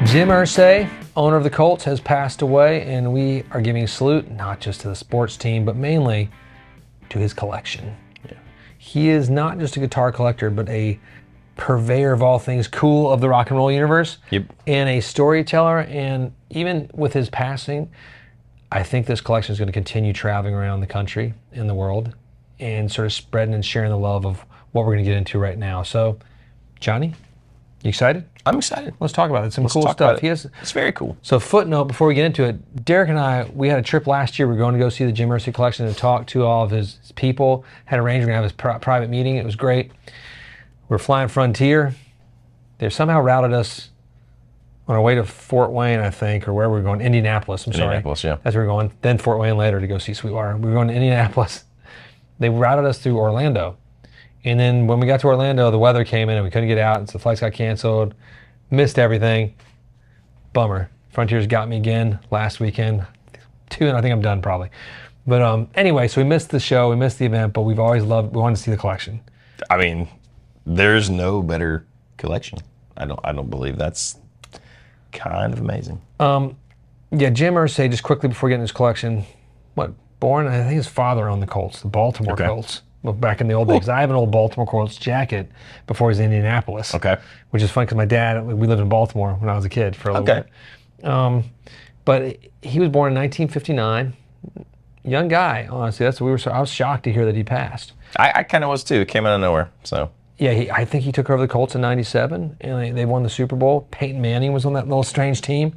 Jim Irsay, owner of the Colts, has passed away, and we are giving a salute not just to the sports team, but mainly to his collection. Yeah. He is not just a guitar collector, but a purveyor of all things cool of the rock and roll universe, and a storyteller. And even with his passing, I think this collection is going to continue traveling around the country and the world and sort of spreading and sharing the love of what we're going to get into right now. So, Johnny, you excited? I'm excited. Let's talk about it. Some cool stuff. It's very cool. So, footnote before we get into it, Derek and I, we had a trip last year. We were going to go see the Jim Irsay collection and talk to all of his people. Had arranged to have his private meeting. It was great. We're flying Frontier. They somehow routed us on our way to Fort Wayne, I think, or where we were going. Indianapolis, Indianapolis, yeah. That's where we were going. Then Fort Wayne later to go see Sweetwater. We were going to Indianapolis. They routed us through Orlando. And then when we got to Orlando, the weather came in and we couldn't get out, and so the flights got canceled. Missed everything. Bummer. Frontier's got me again last weekend. 2, and I think I'm done probably. But anyway, so we missed the show, we missed the event, but we've always loved, we wanted to see the collection. I mean, there's no better collection. I don't believe that's kind of amazing. Yeah, Jim Irsay, just quickly before getting his collection, born, I think his father owned the Colts, the Baltimore Colts. Well, back in the old days. I have an old Baltimore Colts jacket before he was in Indianapolis. Okay. Which is funny because my dad, we lived in Baltimore when I was a kid for a little bit. But he was born in 1959. Young guy, honestly. I was shocked to hear that he passed. I kind of was too. It came out of nowhere. So. Yeah, I think he took over the Colts in '97, and they won the Super Bowl. Peyton Manning was on that little strange team.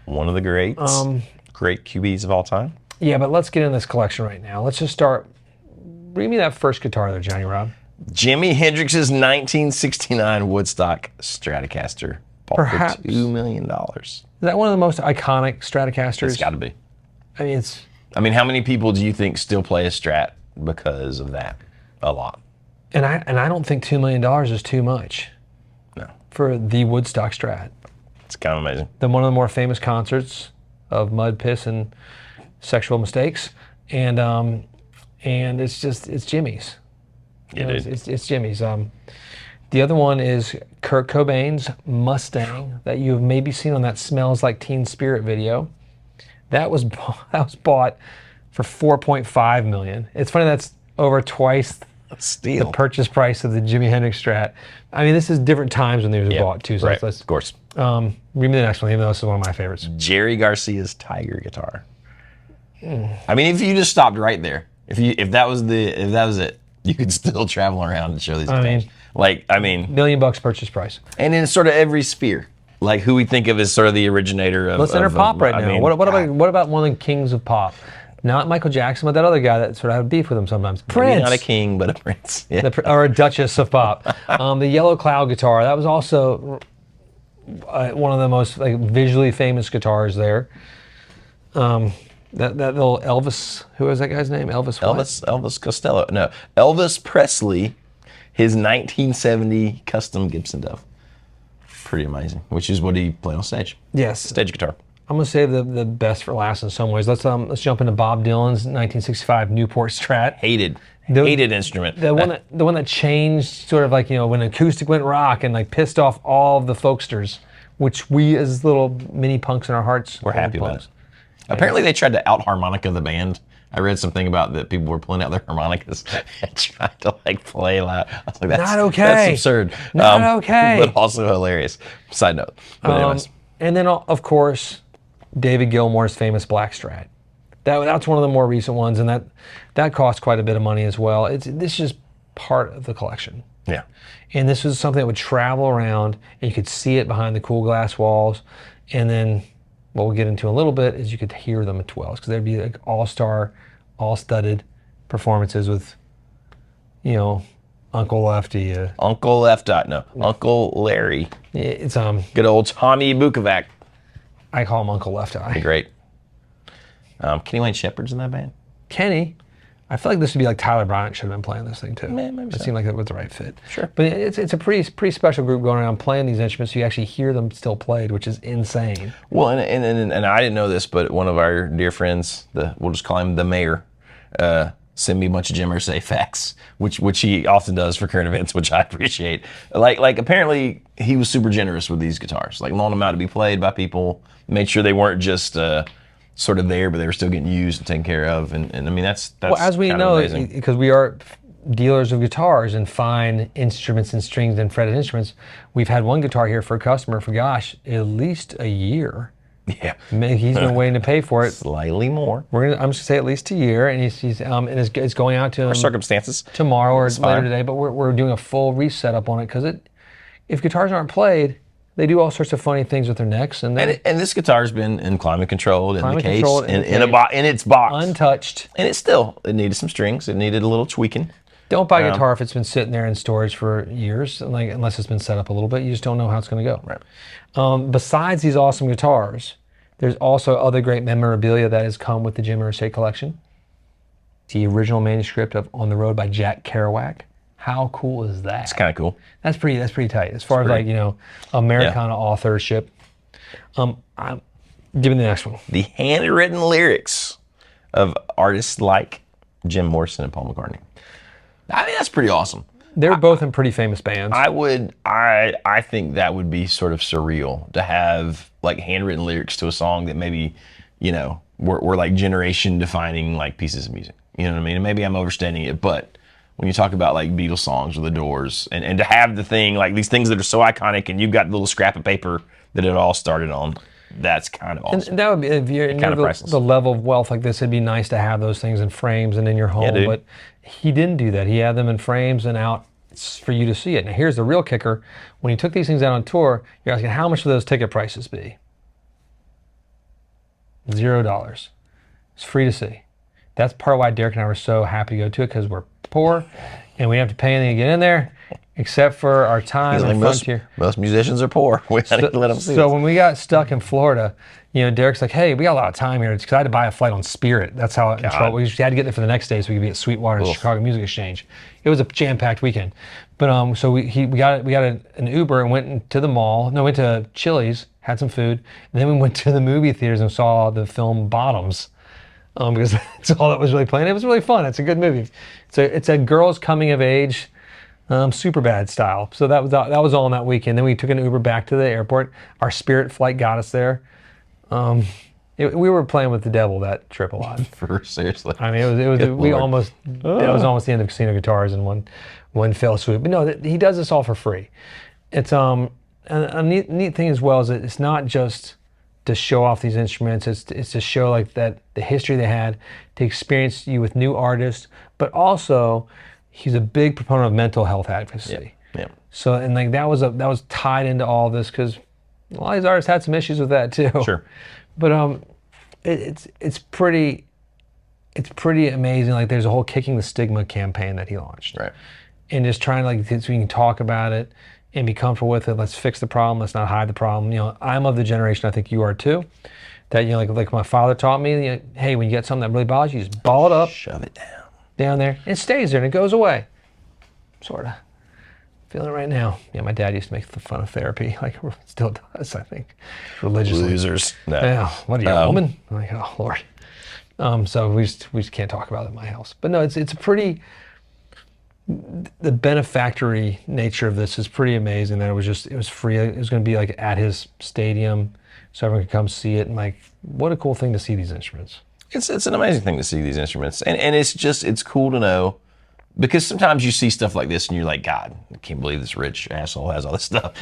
One of the greats. Great QBs of all time. Yeah, but let's get in this collection right now. Let's just start. Read me that first guitar there, Johnny Rob. Jimi Hendrix's 1969 Woodstock Stratocaster. Bought for $2 million. Is that one of the most iconic Stratocasters? It's got to be. I mean, how many people do you think still play a Strat because of that? A lot. And I don't think $2 million is too much. No. For the Woodstock Strat. It's kind of amazing. Then one of the more famous concerts of mud, piss, and sexual mistakes. And it's Jimmy's. It's Jimmy's. The other one is Kurt Cobain's Mustang that you've maybe seen on that Smells Like Teen Spirit video. That was bought for $4.5 million. It's funny that's over twice the purchase price of the Jimi Hendrix Strat. I mean, this is different times when these were bought too. So right, of course. Read me the next one, even though this is one of my favorites. Jerry Garcia's Tiger guitar. I mean, if you just stopped right there. If that was it, you could still travel around and show these guitars. $1 million purchase price. And in sort of every sphere, like who we think of as sort of the originator of. Let's enter pop right now. What about one of the kings of pop? Not Michael Jackson, but that other guy that sort of had beef with him sometimes. Prince. Not a king, but a prince. Yeah. Or a duchess of pop. The Yellow Cloud guitar. That was also one of the most visually famous guitars there. That little Elvis, who was that guy's name? Elvis Costello. No, Elvis Presley, his 1970 custom Gibson Dove. Pretty amazing, which is what he played on stage. Yes. Stage guitar. I'm going to save the best for last in some ways. Let's jump into Bob Dylan's 1965 Newport Strat. Hated instrument. The one that changed sort of when acoustic went rock and pissed off all of the folksters, which we as little mini punks in our hearts were happy about it. Apparently they tried to out-harmonica the band. I read something about that people were pulling out their harmonicas and trying to play loud. I was like, that's not okay. That's absurd. Not okay. But also hilarious. Side note. But anyways. And then, of course, David Gilmour's famous Black Strat. That's one of the more recent ones, and that cost quite a bit of money as well. This is just part of the collection. Yeah. And this was something that would travel around, and you could see it behind the cool glass walls, and then what we'll get into a little bit is you could hear them at 12s because there'd be all-star, all-studded performances with, Uncle Lefty. Uncle Larry. It's good old Tommy Bukovac. I call him Uncle Left Eye. Great. Kenny Wayne Shepherd's in that band. Kenny. I feel like this would be Tyler Bryant should have been playing this thing too. Maybe it seemed like it was the right fit. Sure. But it's a pretty special group going around playing these instruments. So you actually hear them still played, which is insane. Well, and I didn't know this, but one of our dear friends, we'll just call him the mayor, send me a bunch of Jim Irsay facts, which he often does for current events, which I appreciate. Like apparently he was super generous with these guitars, like loaned them out to be played by people, made sure they weren't just sort of there, but they were still getting used and taken care of. And I mean, that's well, as we know, because we are dealers of guitars and fine instruments and strings and fretted instruments, we've had one guitar here for a customer for, gosh, at least a year. Yeah, he's been waiting to pay for it. Slightly more. I'm just gonna say at least a year, and it's going out to him for circumstances tomorrow or later today. But we're doing a full reset up on it because if guitars aren't played, they do all sorts of funny things with their necks. And this guitar's been in climate controlled in the case, in its box, untouched, and it needed some strings. It needed a little tweaking. Don't buy a guitar if it's been sitting there in storage for years, unless it's been set up a little bit. You just don't know how it's going to go. Right. Besides these awesome guitars, there's also other great memorabilia that has come with the Jim Irsay collection. The original manuscript of On the Road by Jack Kerouac. How cool is that? It's kind of cool. That's pretty tight. As far as Americana authorship. I'm giving the next one. The handwritten lyrics of artists like Jim Morrison and Paul McCartney. I mean, that's pretty awesome. They're both in pretty famous bands. I think that would be sort of surreal to have like handwritten lyrics to a song that maybe, were like generation defining like pieces of music. You know what I mean? And maybe I'm overstating it, but when you talk about like Beatles songs or The Doors, and to have the thing, like these things that are so iconic, and you've got the little scrap of paper that it all started on, that's kind of awesome. And that would be, if you're the level of wealth like this, it'd be nice to have those things in frames and in your home. Yeah, but he didn't do that. He had them in frames and out for you to see it. Now here's the real kicker. When he took these things out on tour, you're asking, how much would those ticket prices be? $0. It's free to see. That's part of why Derek and I were so happy to go to it, because we're poor and we have to pay anything to get in there, except for our time in Frontier. Most musicians are poor. We had to let them see. So when we got stuck in Florida, Derek's like, hey, we got a lot of time here. Because I had to buy a flight on Spirit. That's how we had to get there for the next day so we could be at Sweetwater and Chicago Music Exchange. It was a jam-packed weekend. But so we got an Uber and went to the mall. No, went to Chili's, had some food, and then we went to the movie theaters and saw the film Bottoms. Because that's all that was really playing. It was really fun. It's a good movie. It's a girls coming of age, Superbad style. So that was all on that weekend. Then we took an Uber back to the airport. Our Spirit flight got us there. We were playing with the devil that trip a lot. Seriously. I mean, it was that was almost the end of Casino Guitars in one fell swoop. But no, he does this all for free. It's a neat thing as well is that it's not just to show off these instruments. It's to show like that the history they had, to experience you with new artists, but also he's a big proponent of mental health advocacy. Yeah. So and like that was tied into all this because a lot of these artists had some issues with that too. Sure. But it's pretty amazing. Like there's a whole Kicking the Stigma campaign that he launched. Right. And just trying so we can talk about it and be comfortable with it. Let's fix the problem. Let's not hide the problem. I'm of the generation, I think you are too, that like my father taught me. Hey, when you get something that really bothers you, just ball it up, shove it down there, and it stays there and it goes away. Sort of. Feeling it right now. Yeah, my dad used to make fun of therapy. Like still does, I think, religiously. Losers. No. Yeah. What are you, a woman? I'm like, oh Lord. So we just can't talk about it in my house. But no, it's a pretty. The benefactory nature of this is pretty amazing. That it was free. It was going to be like at his stadium, so everyone could come see it. And like, what a cool thing to see these instruments. It's an amazing thing to see these instruments, and it's cool to know, because sometimes you see stuff like this and you're like, God, I can't believe this rich asshole has all this stuff.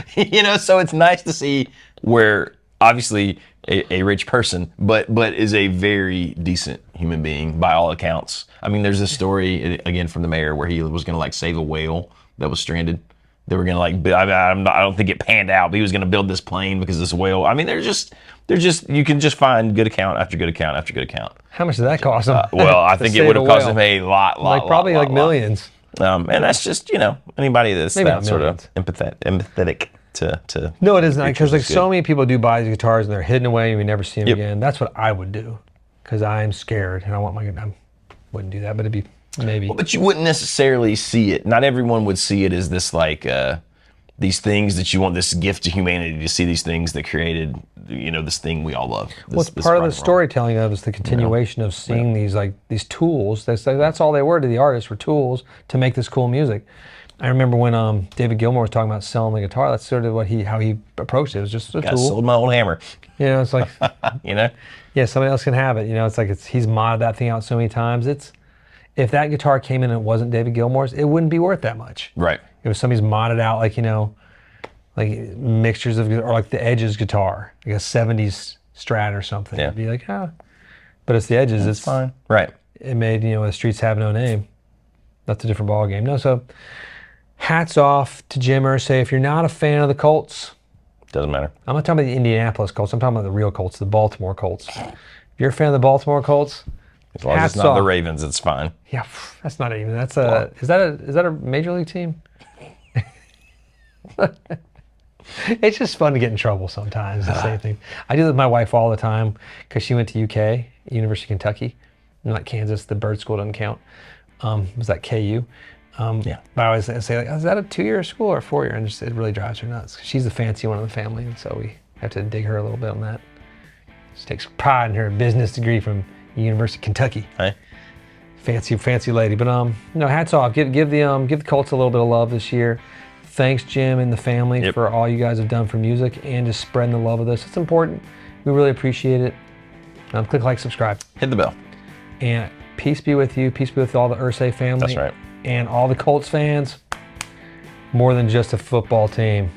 So it's nice to see where obviously a rich person, but is a very decent human being by all accounts. I mean, there's this story again from the mayor where he was going to save a whale that was stranded. They were going to I don't think it panned out, but he was going to build this plane because this whale. I mean, they're just you can just find good account after good account after good account. How much did that cost him? Well, I think it would have cost him a lot, probably millions. And that's just anybody that's maybe that sort of empathetic to. No, it is not, because so many people do buy these guitars and they're hidden away and we never see them again. That's what I would do, because I'm scared and I want I wouldn't do that, but it'd be maybe. Well, but you wouldn't necessarily see it. Not everyone would see it as this these things that you want, this gift to humanity, to see these things that created, this thing we all love. What's part of the storytelling of is the continuation of seeing these tools. That's all they were to the artists, were tools to make this cool music. I remember when David Gilmour was talking about selling the guitar. That's sort of how he approached it. It was just a tool. Sold my old hammer. It's like, Yeah, somebody else can have it. It's like he's modded that thing out so many times. If that guitar came in and it wasn't David Gilmour's, it wouldn't be worth that much. Right. It was somebody's modded out, like mixtures of, or like the Edge's guitar, like a 70s Strat or something. Yeah. It'd be like, but it's the Edge's. It's fine. Right. It made, the streets have no name. That's a different ball game. No, so hats off to Jim Irsay. If you're not a fan of the Colts, doesn't matter. I'm not talking about the Indianapolis Colts. I'm talking about the real Colts, the Baltimore Colts. If you're a fan of the Baltimore Colts, as long as it's not the Ravens, it's fine. Yeah, that's not even. That's is that a major league team? It's just fun to get in trouble sometimes. The same thing. I do that with my wife all the time because she went to UK, University of Kentucky, not Kansas. The bird school doesn't count. Was that KU? But I always say, like, is that a 2-year school or a 4-year? And it really drives her nuts. She's the fancy one in the family, and so we have to dig her a little bit on that. She takes pride in her business degree from University of Kentucky. Hey. Fancy lady. But hats off. Give the Colts a little bit of love this year. Thanks, Jim and the family, for all you guys have done for music and just spreading the love of this. It's important. We really appreciate it. Click like, subscribe. Hit the bell. And peace be with you. Peace be with all the Irsay family. That's right. And all the Colts fans. More than just a football team.